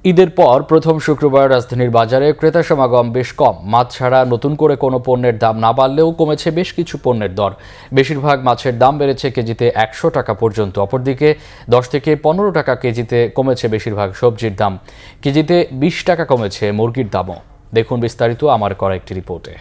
ঈদের পর প্রথম শুক্রবার রাজধানীর বাজারে ক্রেতা সমাগম বেশ কম। মাছ ছাড়া নতুন করে কোনো পণ্যের দাম না বাড়লেও কমেছে বেশ কিছু পণ্যের দর। বেশিরভাগ মাছের দাম বেড়েছে কেজিতে ১০০ টাকা পর্যন্ত। অপরদিকে ১০ থেকে ১৫ টাকা কেজিতে কমেছে বেশিরভাগ সবজির দাম। কেজিতে ২০ টাকা কমেছে মুরগির দামও। দেখুন বিস্তারিত আমার করা একটি রিপোর্টে।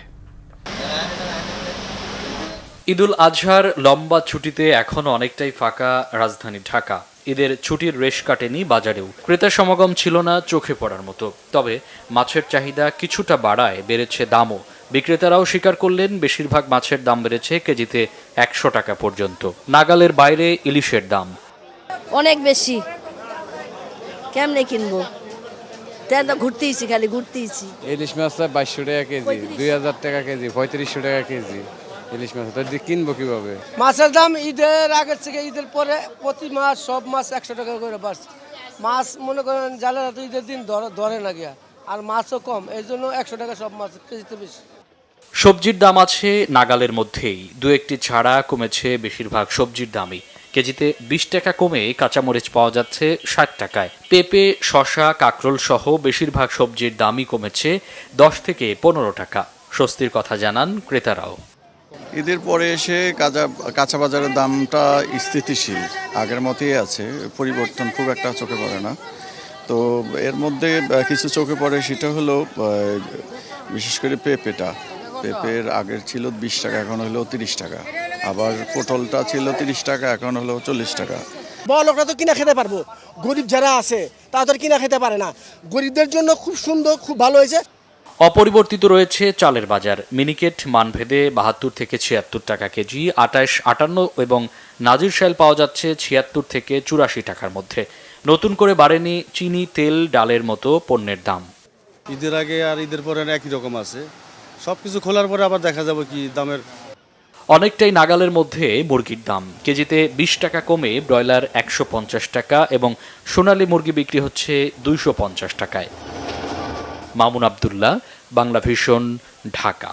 ঈদুল আজহার লম্বা ছুটিতে এখনও অনেকটাই ফাঁকা রাজধানী ঢাকা। ঈদের ছুটির রেশ কাটেনি বাজারেও। ক্রেতা সমাগম ছিল না চোখে পড়ার মতো। তবে মাছের চাহিদা কিছুটা বাড়ায় বেড়েছে দামও। বিক্রেতারাও স্বীকার করলেন বেশিরভাগ মাছের দাম বেড়েছে কেজিতে ১০০ টাকা পর্যন্ত। নাগালের বাইরে ইলিশের দাম অনেক বেশি, কেমনে কিনবো? ঘুরতেইছি, খালি ঘুরতেইছি। ইলিশ মাছটা ২২০০ টাকা কেজি, ২০০০ টাকা কেজি, ৩৫০০ টাকা কেজি। ইলিশ মাছ তো কিনবো কিভাবে? মাছের দাম ঈদের আগের থেকে ঈদের পরে প্রতি মাস সব মাছ ১০০ টাকা করে বাড়ছে। মাছ মনে করেন জালেরা তো ঈদের দিন ধরে না গিয়া, আর মাছও কম, এই জন্য ১০০ টাকা সব মাছ কেজিতে বেশি। সবজির দাম আছে নাগালের মধ্যেই। দু একটি ছাড়া কমেছে বেশিরভাগ সবজির দামই। কেজিতে ২০ টাকা কমে কাঁচামরিচ পাওয়া যাচ্ছে ৬০ টাকায়। পেঁপে, শসা, কাঁকরোল সহ বেশিরভাগ সবজির দামই কমেছে ১০ থেকে ১৫ টাকা। স্বস্তির কথা জানান ক্রেতারাও। ঈদের পরে এসে কাঁচা বাজারের দামটা স্থিতিশীল, আগের মতোই আছে, পরিবর্তন খুব একটা চোখে পড়ে না। তো এর মধ্যে কিছু চোখে পড়ে, সেটা হলো বিশেষ করে পেঁপের আগের ছিল ২০ টাকা, এখন হলো ৩০ টাকা। আবার পটলটা ছিল ৩০ টাকা, এখন হলো ৪০ টাকা। বড় লোকরা তো কিনা খেতে পারবো, গরিব যারা আছে তাদের কিনা খেতে পারে না। গরিবদের জন্য খুব সুন্দর, খুব ভালো হয়েছে। অপরিবর্তিত রয়েছে চালের বাজার। মিনিকেট মানভেদে ৭২ থেকে ৭৬ টাকা কেজি, ২৮, ৫৮ এবং নাজির শাইল পাওয়া যাচ্ছে ৭৬ থেকে ৮৪ টাকার মধ্যে। নতুন করে বাড়েনি চিনি, তেল, ডালের মতো পণ্যের দাম। ঈদের আগে আর ঈদের পরে একই রকম আছে, সবকিছু খোলার পরে আবার দেখা যাবে কি দামের। অনেকটাই নাগালের মধ্যে মুরগির দাম। কেজিতে ২০ টাকা কমে ব্রয়লার ১৫০ টাকা এবং সোনালী মুরগি বিক্রি হচ্ছে ২৫০ টাকায়। মামুন আবদুল্লাহ, বাংলা ভিশন, ঢাকা।